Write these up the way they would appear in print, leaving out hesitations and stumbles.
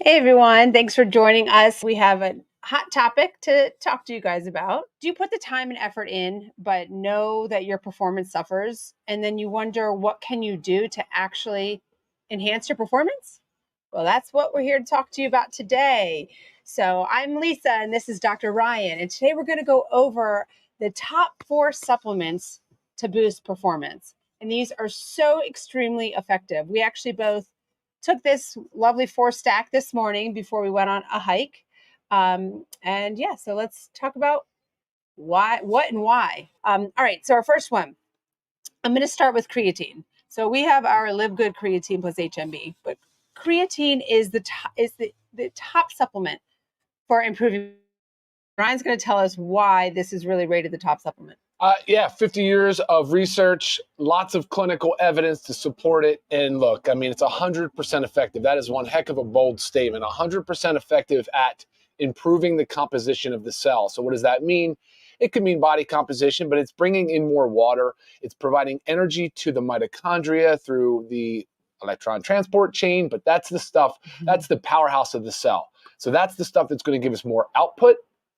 Hey everyone, thanks for joining us. We have a hot topic to talk to you guys about. Do you put the time and effort in, but know that your performance suffers? And then you wonder, what can you do to actually enhance your performance? Well, that's what we're here to talk to you about today. So I'm Lisa, and this is Dr. Ryan. And today we're going to go over the top 4 supplements to boost performance. And these are so extremely effective. We actually both took this lovely 4-stack this morning before we went on a hike. So let's talk about what and why. All right, so our first one, I'm going to start with creatine. So we have our LiveGood creatine plus HMB, but creatine is the top supplement for improving. Ryan's going to tell us why this is really rated the top supplement. 50 years of research, lots of clinical evidence to support it. And look, I mean, it's 100% effective. That is one heck of a bold statement. 100% effective at improving the composition of the cell. So what does that mean? It could mean body composition, but it's bringing in more water. It's providing energy to the mitochondria through the electron transport chain, but that's the stuff, that's the powerhouse of the cell. So that's the stuff that's going to give us more output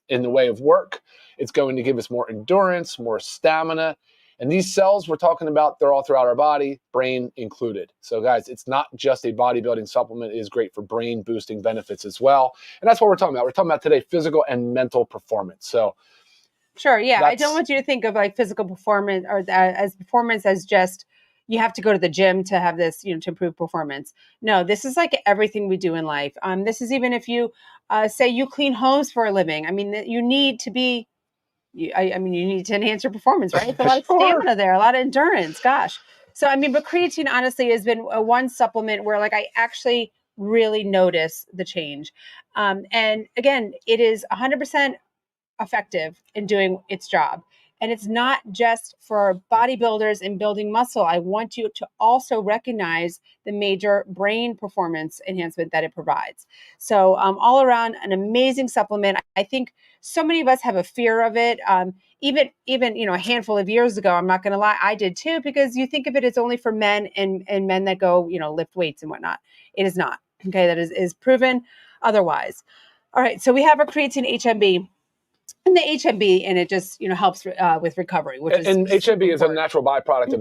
in the way of work. It's going to give us more endurance, more stamina. And these cells we're talking about, they're all throughout our body, brain included. So guys, it's not just a bodybuilding supplement. It is great for brain boosting benefits as well. And that's what we're talking about. We're talking about today physical and mental performance. So sure, yeah. I don't want you to think of like physical performance or as performance as just you have to go to the gym to have this, to improve performance. No, this is like everything we do in life. This is even if you say you clean homes for a living. I mean, you need to be, you need to enhance your performance, right? It's a lot of stamina there, a lot of endurance. Gosh. So, but creatine honestly has been a one supplement where like I actually really notice the change. And again, it is 100% effective in doing its job. And it's not just for bodybuilders and building muscle. I want you to also recognize the major brain performance enhancement that it provides. So all around, an amazing supplement. I think so many of us have a fear of it. Even a handful of years ago, I'm not going to lie, I did too, because you think of it as only for men and men that go, lift weights and whatnot. It is not. Okay, that is proven otherwise. All right, so we have our creatine HMB. And the HMB, and it just helps with recovery, and HMB is a natural byproduct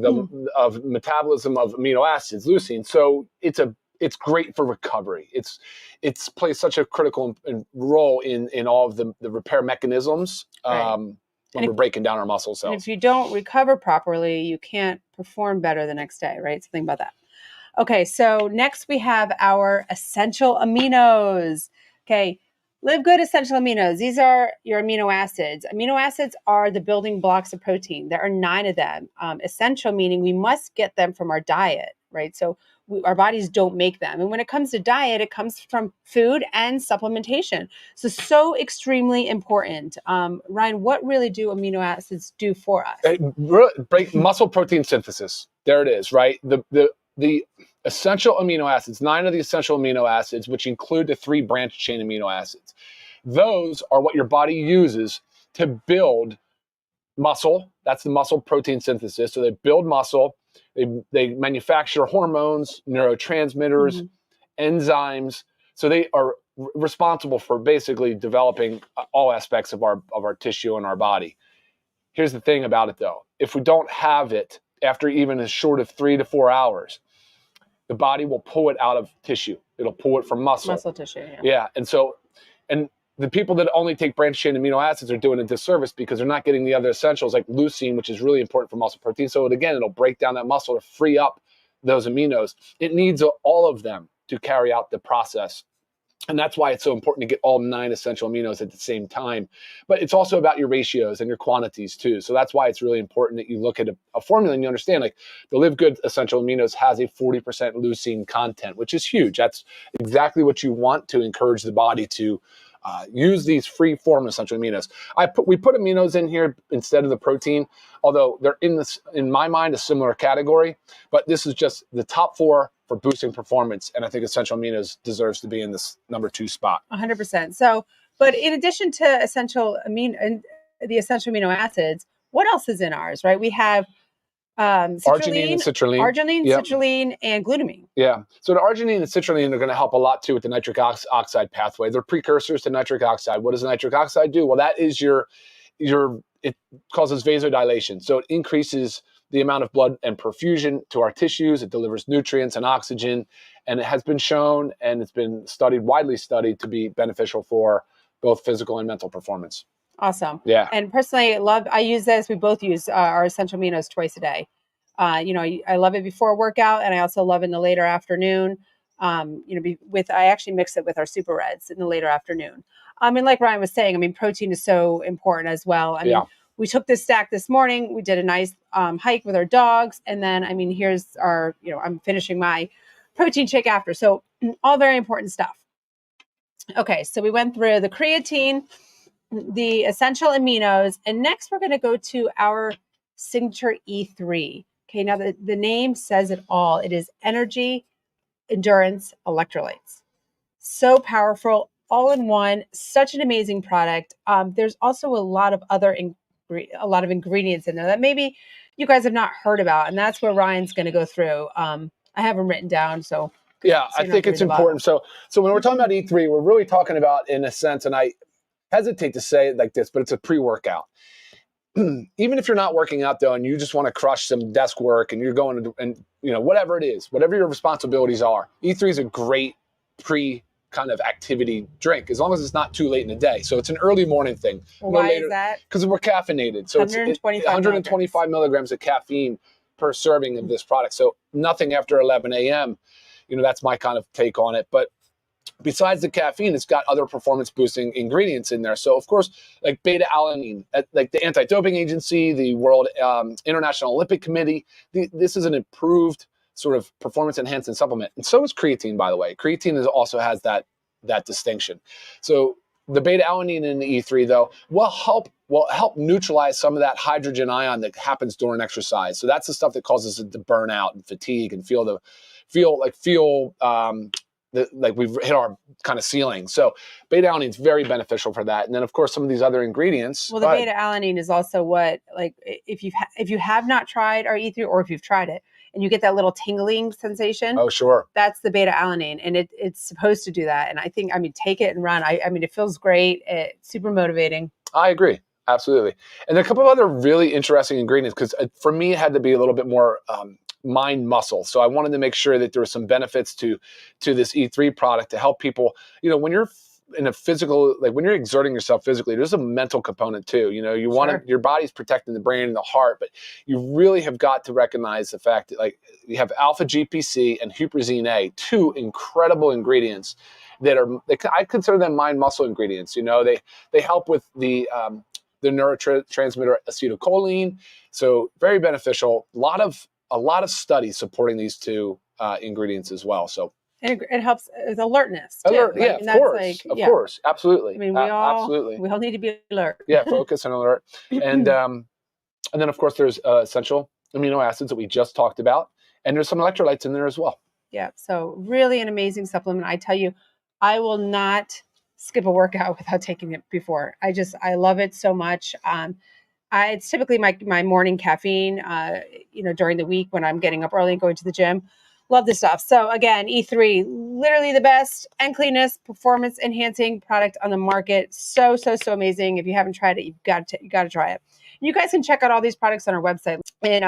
of metabolism of amino acids, leucine. So it's great for recovery. It's plays such a critical role in all of the repair mechanisms when we're breaking down our muscle cells. And if you don't recover properly, you can't perform better the next day, right? So think about that. Okay, so next we have our essential aminos. Okay. LiveGood essential aminos. These are your amino acids. Amino acids are the building blocks of protein. There are 9 of them. Essential meaning we must get them from our diet, right? So our bodies don't make them. And when it comes to diet, it comes from food and supplementation. So extremely important. Ryan, what really do amino acids do for us? Break muscle protein synthesis. There it is, right? The essential amino acids, 9 of the essential amino acids, which include the 3 branch chain amino acids. Those are what your body uses to build muscle. That's the muscle protein synthesis. So they build muscle. They manufacture hormones, neurotransmitters, enzymes. So they are responsible for basically developing all aspects of our tissue and our body. Here's the thing about it, though. If we don't have it after even as short of 3 to 4 hours, the body will pull it out of tissue. It'll pull it from muscle. Muscle tissue, yeah. Yeah, and the people that only take branched chain amino acids are doing a disservice because they're not getting the other essentials like leucine, which is really important for muscle protein. So it'll break down that muscle to free up those aminos. It needs all of them to carry out the process. And that's why it's so important to get all 9 essential aminos at the same time. But it's also about your ratios and your quantities too. So that's why it's really important that you look at a formula and you understand, like the LiveGood essential aminos has a 40% leucine content, which is huge. That's exactly what you want to encourage the body to use these free form essential aminos. We put aminos in here instead of the protein, although they're in my mind, a similar category. But this is just the top 4 for boosting performance, and I think essential aminos deserves to be in this number 2 spot. 100%. So, but in addition to the essential amino acids, what else is in ours, right? We have Arginine and citrulline. Citrulline, and glutamine. Yeah. So the arginine and citrulline are going to help a lot too with the nitric oxide pathway. They're precursors to nitric oxide. What does nitric oxide do? Well, that is it causes vasodilation. So it increases the amount of blood and perfusion to our tissues. It delivers nutrients and oxygen. And it has been shown, and it's been widely studied, to be beneficial for both physical and mental performance. Awesome. Yeah. And personally, I use this. We both use our essential aminos twice a day. I love it before a workout, and I also love it in the later afternoon. I actually mix it with our super reds in the later afternoon. And like Ryan was saying, protein is so important as well. We took this stack this morning. We did a nice hike with our dogs. And then, here's our, I'm finishing my protein shake after. So all very important stuff. Okay. So we went through the creatine, the essential aminos, and next we're going to go to our signature E3. Okay. Now the name says it all. It is energy, endurance, electrolytes. So powerful, all in one, such an amazing product. There's also a lot of ingredients in there that maybe you guys have not heard about. And that's where Ryan's going to go through. I have them written down. So yeah, I think it's important. So when we're talking about E3, we're really talking about, in a sense, and I hesitate to say it like this, but it's a pre-workout. Even if you're not working out though, and you just want to crush some desk work and you're going to, and whatever it is, whatever your responsibilities are, E3 is a great kind of activity drink, as long as it's not too late in the day. So it's an early morning thing. Why is that? Because we're caffeinated. So 125 milligrams of caffeine per serving of this product. So nothing after 11 a.m. That's my kind of take on it. But besides the caffeine, it's got other performance boosting ingredients in there. So of course, like beta alanine, like the anti-doping agency, the World International Olympic Committee, this is an improved sort of performance enhancing supplement. And so is creatine, by the way. Creatine also has that distinction. So the beta alanine in the E3 though will help neutralize some of that hydrogen ion that happens during exercise. So that's the stuff that causes it to burn out and fatigue and feel like we've hit our kind of ceiling. So beta alanine is very beneficial for that. And then of course some of these other ingredients. Well, the beta alanine is also what, like, if you have not tried our E3, or if you've tried it and you get that little tingling sensation. Oh, sure. That's the beta alanine, and it's supposed to do that. And I think, take it and run. It feels great. It's super motivating. I agree. Absolutely. And there are a couple of other really interesting ingredients, because for me, it had to be a little bit more mind muscle. So I wanted to make sure that there were some benefits to this E3 product to help people, when you're in a physical, like when you're exerting yourself physically, there's a mental component too. You want to, your body's protecting the brain and the heart, but you really have got to recognize the fact that, like, you have alpha GPC and huperzine A, two incredible ingredients that I consider them mind muscle ingredients. They help with the neurotransmitter acetylcholine. So very beneficial. A lot of studies supporting these two ingredients as well. So it helps with alertness too. Of course, absolutely. We all need to be alert. Yeah, focus and alert. And then of course there's essential amino acids that we just talked about, and there's some electrolytes in there as well. Yeah, so really an amazing supplement. I tell you, I will not skip a workout without taking it before. I love it so much. It's typically my morning caffeine, during the week when I'm getting up early and going to the gym. Love this stuff. So again, E3, literally the best and cleanest performance enhancing product on the market. So amazing. If you haven't tried it, you've got to try it. You guys can check out all these products on our website. And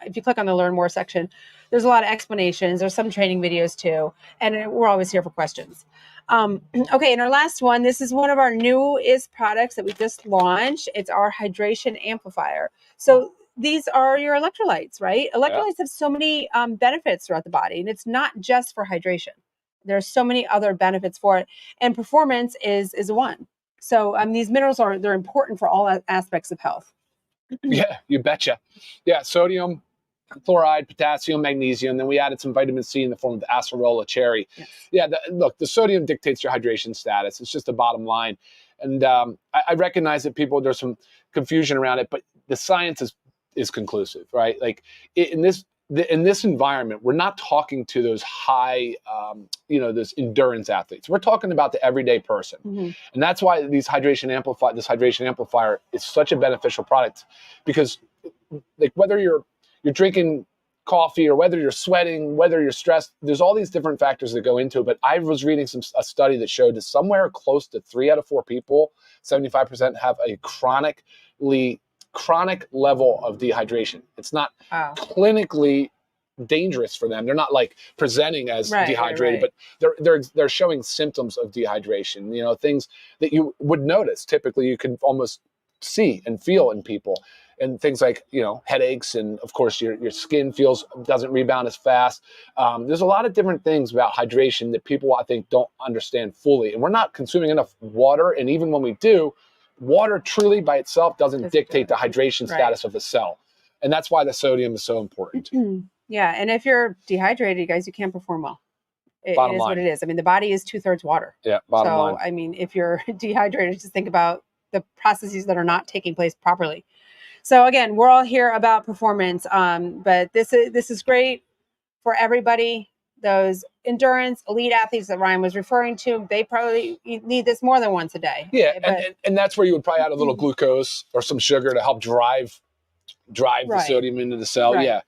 if you click on the Learn More section, there's a lot of explanations. There's some training videos too. And we're always here for questions. Okay, and our last one, this is one of our newest products that we just launched. It's our hydration amplifier. So these are your electrolytes, right? Electrolytes have so many benefits throughout the body, and it's not just for hydration. There's so many other benefits for it, and performance is one. So these minerals they're important for all aspects of health. Yeah, you betcha. Yeah, sodium, chloride, potassium, magnesium. Then we added some vitamin C in the form of acerola cherry. Yes. Yeah, the sodium dictates your hydration status. It's just the bottom line. And I recognize that there's some confusion around it, but the science is conclusive, right? Like in this environment, we're not talking to those high, those endurance athletes. We're talking about the everyday person. Mm-hmm. And that's why this hydration amplifier is such a beneficial product, because like whether you're drinking coffee or whether you're sweating, whether you're stressed, there's all these different factors that go into it. But I was reading a study that showed that somewhere close to 3 out of 4 people, 75%, have a chronic level of dehydration. It's not clinically dangerous for them. They're not like presenting as dehydrated, but they're showing symptoms of dehydration. You know, things that you would notice. Typically, you can almost see and feel in people, and things like, you know, headaches, and of course your skin doesn't rebound as fast. There's a lot of different things about hydration that people, I think, don't understand fully, and we're not consuming enough water. And even when we do, water truly by itself doesn't dictate the hydration status of the cell, and that's why the sodium is so important. Yeah, and if you're dehydrated, guys, you can't perform well. It is what it is. I mean, the body is 2/3 water. Yeah, bottom line. I mean, if you're dehydrated, just think about the processes that are not taking place properly. So again, we're all here about performance, but this is great for everybody. Those endurance elite athletes that Ryan was referring to, they probably need this more than once a day. Yeah, and that's where you would probably add a little glucose or some sugar to help drive the sodium into the cell. Yeah,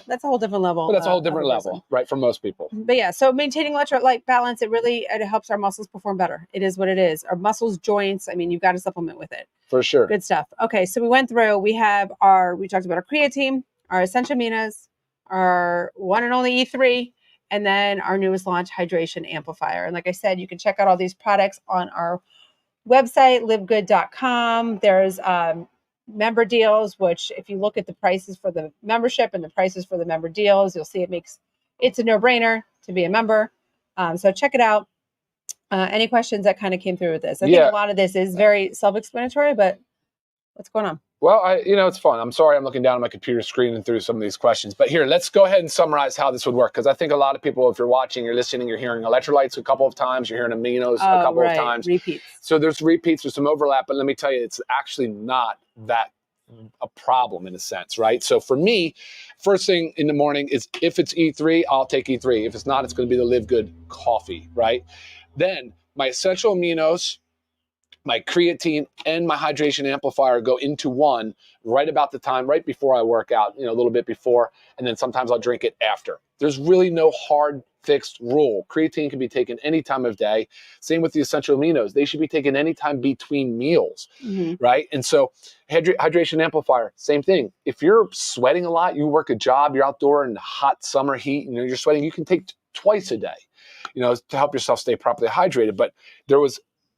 that's a whole different level. But that's a whole different level, right, for most people. But yeah, so maintaining electrolyte balance, it helps our muscles perform better. It is what it is. Our muscles, joints, I mean, you've got to supplement with it. For sure. Good stuff. Okay, so we talked about our creatine, our essential aminos, our one and only E3, and then our newest launch, Hydration Amplifier. And like I said, you can check out all these products on our website, livegood.com. There's member deals, which if you look at the prices for the membership and the prices for the member deals, you'll see it's a no-brainer to be a member. So check it out. Any questions that kind of came through with this? I think a lot of this is very self-explanatory, but what's going on? Well, it's fun. I'm sorry I'm looking down at my computer screen and through some of these questions. But here, let's go ahead and summarize how this would work. Because I think a lot of people, if you're watching, you're listening, you're hearing electrolytes a couple of times, you're hearing aminos a couple of times. Repeats. So there's repeats, there's some overlap. But let me tell you, it's actually not that a problem in a sense, right? So for me, first thing in the morning is if it's E3, I'll take E3. If it's not, it's going to be the LiveGood coffee, right? Then my essential aminos, my creatine, and my hydration amplifier go into one right about the time, right before I work out, a little bit before, and then sometimes I'll drink it after. There's really no hard fixed rule. Creatine can be taken any time of day. Same with the essential aminos. They should be taken anytime between meals, right? And so hydration amplifier, same thing. If you're sweating a lot, you work a job, you're outdoor in hot summer heat, you're sweating, you can take twice a day, to help yourself stay properly hydrated. But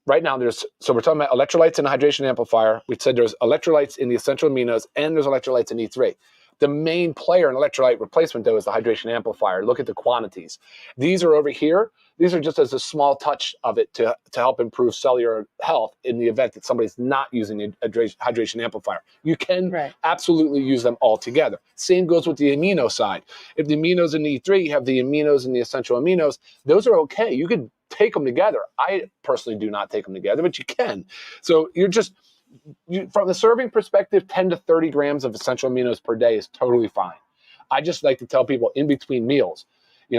right now, so we're talking about electrolytes and hydration amplifier. We said there's electrolytes in the essential aminos and there's electrolytes in E3. The main player in electrolyte replacement, though, is the hydration amplifier. Look at the quantities. These are over here. These are just as a small touch of it to help improve cellular health in the event that somebody's not using a hydration amplifier. You can absolutely use them all together. Same goes with the amino side. If the aminos in E3, you have the aminos and the essential aminos. Those are okay. You could take them together. I personally do not take them together, but you can. So from the serving perspective, 10 to 30 grams of essential aminos per day is totally fine. I just like to tell people in between meals,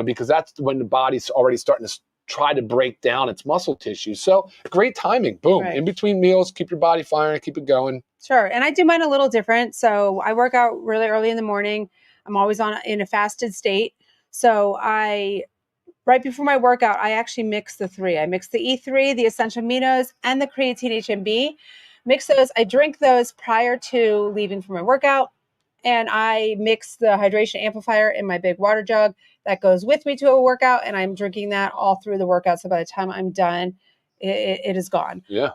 because that's when the body's already starting to try to break down its muscle tissue. So great timing. Boom. Right. In between meals, keep your body firing, keep it going. Sure. And I do mine a little different. So I work out really early in the morning. I'm always in a fasted state. So right before my workout, I actually mix the three. I mix the E3, the essential aminos, and the creatine HMB. Mix those. I drink those prior to leaving for my workout. And I mix the hydration amplifier in my big water jug. That goes with me to a workout. And I'm drinking that all through the workout. So by the time I'm done, it is gone. Yeah.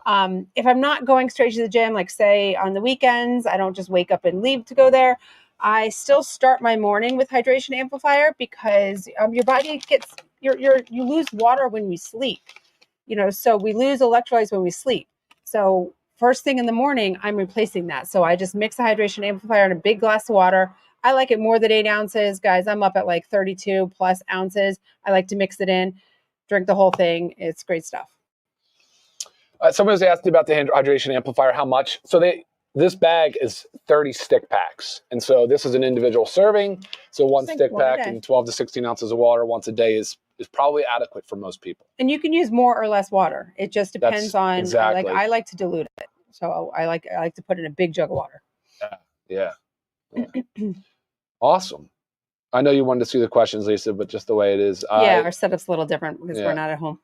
If I'm not going straight to the gym, like say on the weekends, I don't just wake up and leave to go there. I still start my morning with hydration amplifier because your body you lose water when we sleep, so we lose electrolytes when we sleep. So first thing in the morning, I'm replacing that. So I just mix the hydration amplifier in a big glass of water. I like it more than 8 ounces, guys. I'm up at like 32 plus ounces. I like to mix it in, drink the whole thing. It's great stuff. Someone was asking about the hydration amplifier, how much? So this bag is 30 stick packs. And so this is an individual serving. So one stick pack and 12 to 16 ounces of water once a day is probably adequate for most people. And you can use more or less water. It just depends on, exactly. I like to dilute it. So I like to put in a big jug of water. Yeah. Awesome. I know you wanted to see the questions, Lisa, but just the way it is. Yeah, our setup's a little different because we're not at home.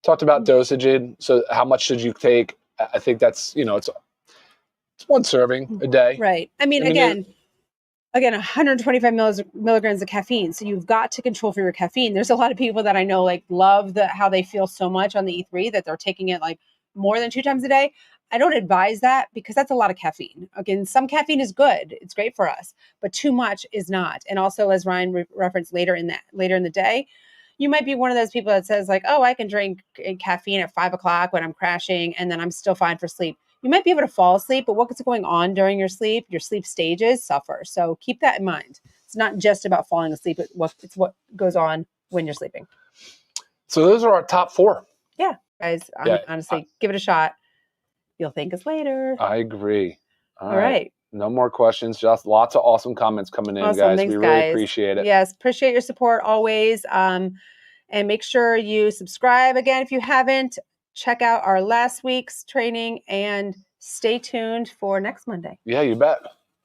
Talked about dosage. So how much should you take? I think that's, it's one serving a day. Right. I mean, again, 125 milligrams of caffeine. So you've got to control for your caffeine. There's a lot of people that I know love how they feel so much on the E3 that they're taking it more than 2 times a day. I don't advise that because that's a lot of caffeine. Again, some caffeine is good. It's great for us, but too much is not. And also, as Ryan referenced later in the day, you might be one of those people that says oh, I can drink caffeine at 5 o'clock when I'm crashing and then I'm still fine for sleep. You might be able to fall asleep, but what's going on during your sleep stages suffer. So keep that in mind. It's not just about falling asleep. It's what goes on when you're sleeping. So those are our top 4. Yeah, guys, honestly, give it a shot. You'll thank us later. I agree. All right. No more questions. Just lots of awesome comments coming in, guys. Thanks, we really appreciate it. Yes, appreciate your support always. And make sure you subscribe again if you haven't. Check out our last week's training and stay tuned for next Monday. Yeah, you bet.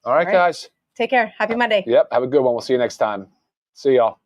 All right, guys. Take care. Happy Monday. Yep. Have a good one. We'll see you next time. See y'all.